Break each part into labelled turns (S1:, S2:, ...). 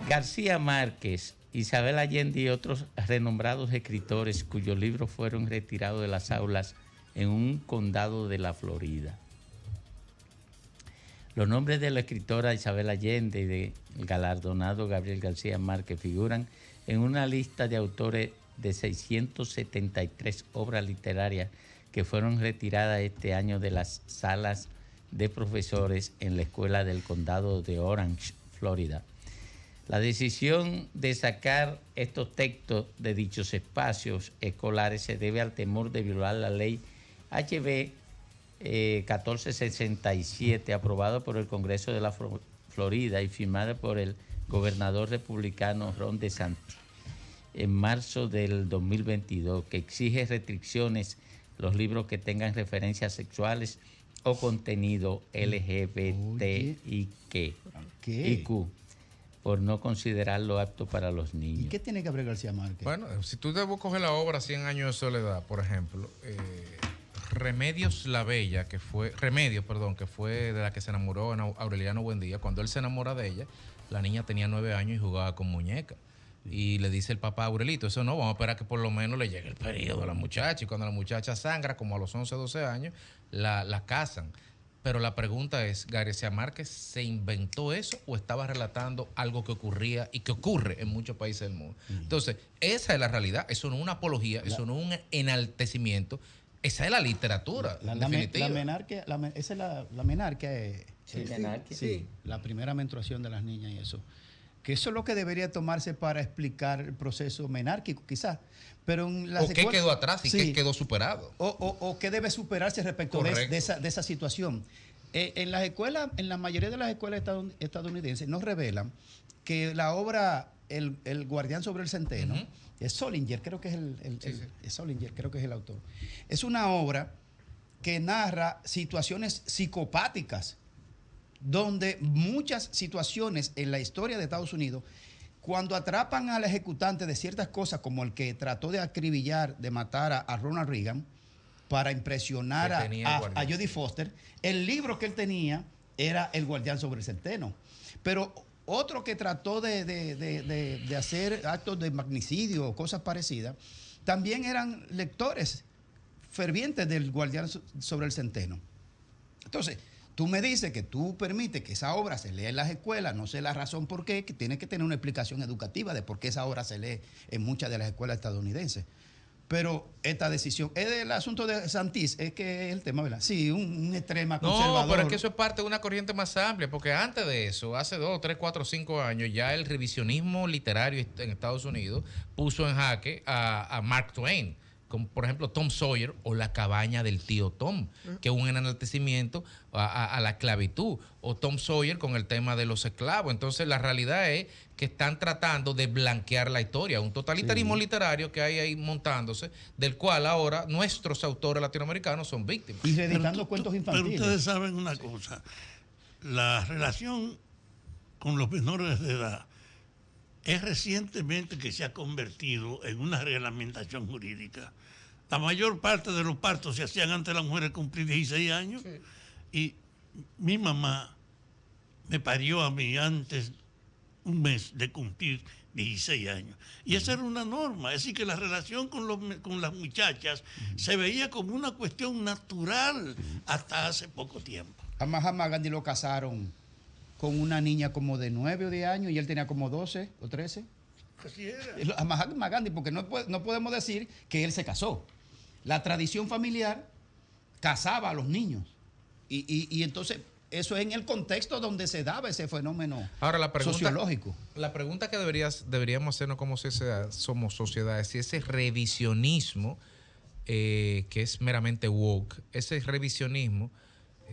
S1: García Márquez, Isabel Allende y otros renombrados escritores cuyos libros fueron retirados de las aulas en un condado de la Florida. Los nombres de la escritora Isabel Allende y del galardonado Gabriel García Márquez figuran en una lista de autores de 673 obras literarias que fueron retiradas este año de las salas de profesores en la escuela del condado de Orange, Florida. La decisión de sacar estos textos de dichos espacios escolares se debe al temor de violar la ley HB 1467, aprobada por el Congreso de la Florida y firmada por el gobernador republicano Ron DeSantis en marzo del 2022, que exige restricciones los libros que tengan referencias sexuales o contenido LGBTIQ por no considerarlo apto para los niños.
S2: ¿Y qué tiene Gabriel García Márquez?
S3: Bueno, si tú debes coger la obra 100 años de soledad, por ejemplo, Remedios la Bella, que fue de la que se enamoró Aureliano Buendía. Cuando él se enamora de ella, la niña tenía 9 años y jugaba con muñecas. Y le dice el papá a Aurelito, eso no, vamos a esperar que por lo menos le llegue el periodo a la muchacha. Y cuando la muchacha sangra, como a los 11, 12 años, la casan. Pero la pregunta es, ¿García Márquez se inventó eso o estaba relatando algo que ocurría y que ocurre en muchos países del mundo? Entonces, esa es la realidad. Eso no es una apología, eso no es un enaltecimiento. Esa es la literatura, en definitiva.
S2: Esa es la menarquia.
S1: Sí.
S2: La primera menstruación de las niñas y eso. Que eso es lo que debería tomarse para explicar el proceso menárquico, quizás. Pero en las
S3: qué quedó atrás y qué quedó superado.
S2: O qué debe superarse respecto de esa situación. En las escuelas, en la mayoría de las escuelas estadounidenses nos revelan que la obra El Guardián sobre el Centeno, es Solinger, creo que es Solinger, creo que es el autor. Es una obra que narra situaciones psicopáticas, donde muchas situaciones en la historia de Estados Unidos, cuando atrapan al ejecutante de ciertas cosas, como el que trató de acribillar, de matar a Ronald Reagan, para impresionar a Jodie Foster, el libro que él tenía era El Guardián sobre el Centeno. Pero otro que trató de hacer actos de magnicidio o cosas parecidas, también eran lectores fervientes del Guardián sobre el Centeno. Entonces, tú me dices que tú permites que esa obra se lea en las escuelas, no sé la razón por qué, que tiene que tener una explicación educativa de por qué esa obra se lee en muchas de las escuelas estadounidenses. Pero esta decisión, es del asunto de Santis, es que es el tema, ¿verdad? Sí, un extrema conservador.
S3: No, pero es que eso es parte de una corriente más amplia, porque antes de eso, hace 2, 3, 4, 5 años, ya el revisionismo literario en Estados Unidos puso en jaque a Mark Twain, como por ejemplo Tom Sawyer o La cabaña del tío Tom, que es un enaltecimiento a la esclavitud, o Tom Sawyer con el tema de los esclavos. Entonces la realidad es que están tratando de blanquear la historia, un totalitarismo literario que hay ahí montándose, del cual ahora nuestros autores latinoamericanos son víctimas.
S2: Y reeditando cuentos infantiles.
S4: Pero ustedes saben una cosa, la relación con los menores de edad es recientemente que se ha convertido en una reglamentación jurídica. La mayor parte de los partos se hacían antes de las mujeres cumplir 16 años. Sí. Y mi mamá me parió a mí antes un mes de cumplir 16 años. Y esa era una norma. Es decir, que la relación con las muchachas se veía como una cuestión natural hasta hace poco tiempo.
S2: A Mahatma Gandhi lo casaron con una niña como de 9 o 10 años y él tenía como 12 o 13.
S4: Así era.
S2: A Mahatma Gandhi, porque no podemos decir que él se casó. La tradición familiar casaba a los niños. Y entonces, eso es en el contexto donde se daba ese fenómeno sociológico.
S3: La pregunta que deberíamos hacernos como sociedad, somos sociedades, si ese revisionismo, que es meramente woke, ese revisionismo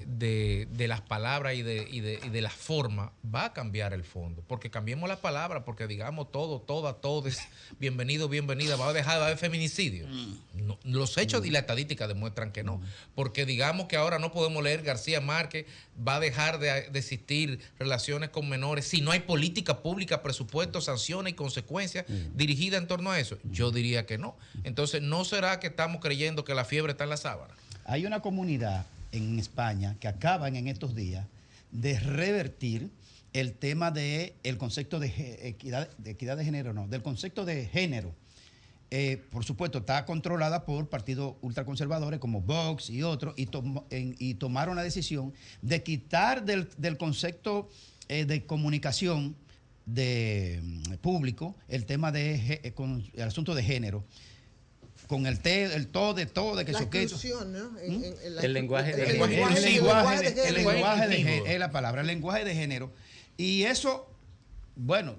S3: de las palabras y de la forma va a cambiar el fondo, porque cambiemos las palabras, porque digamos todo, toda, todes, bienvenido, bienvenida, va a dejar de haber feminicidio. No, los hechos y la estadística demuestran que no, porque digamos que ahora no podemos leer García Márquez, va a dejar de existir relaciones con menores si no hay política pública, presupuesto, sanciones y consecuencias dirigidas en torno a eso. Yo diría que no. Entonces, ¿no será que estamos creyendo que la fiebre está en la sábana?
S2: Hay una comunidad en España que acaban en estos días de revertir el tema del concepto de equidad de género, no, del concepto de género. Por supuesto, está controlada por partidos ultraconservadores como Vox y otros, y tomaron la decisión de quitar del concepto de comunicación de público el tema con el asunto de género, con el todo, de que
S5: la
S2: eso que
S5: inclusión, ¿no?
S1: El lenguaje de género.
S2: El lenguaje de género es la palabra, el lenguaje de género. Y eso, bueno,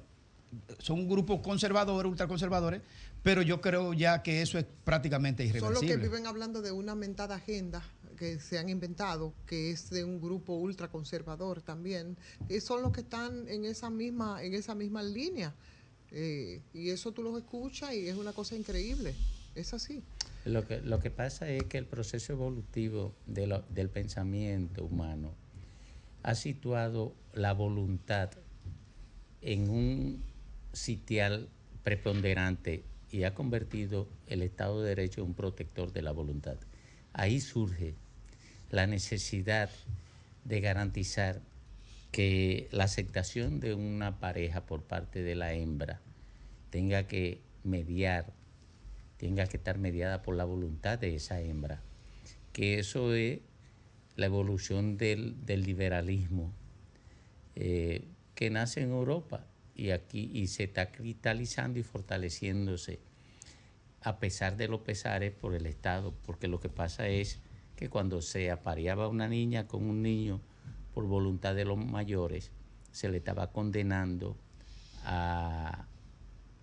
S2: son grupos conservadores, ultraconservadores, pero yo creo ya que eso es prácticamente irreversible.
S5: Son los que viven hablando de una mentada agenda que se han inventado, que es de un grupo ultraconservador también, y son los que están en esa misma línea. Y eso tú los escuchas y es una cosa increíble. Es así.
S1: Lo que pasa es que el proceso evolutivo del pensamiento humano ha situado la voluntad en un sitial preponderante y ha convertido el Estado de Derecho en un protector de la voluntad. Ahí surge la necesidad de garantizar que la aceptación de una pareja por parte de la hembra tenga que estar mediada por la voluntad de esa hembra, que eso es la evolución del liberalismo que nace en Europa y aquí y se está cristalizando y fortaleciéndose a pesar de los pesares por el Estado, porque lo que pasa es que cuando se apareaba una niña con un niño por voluntad de los mayores, se le estaba condenando a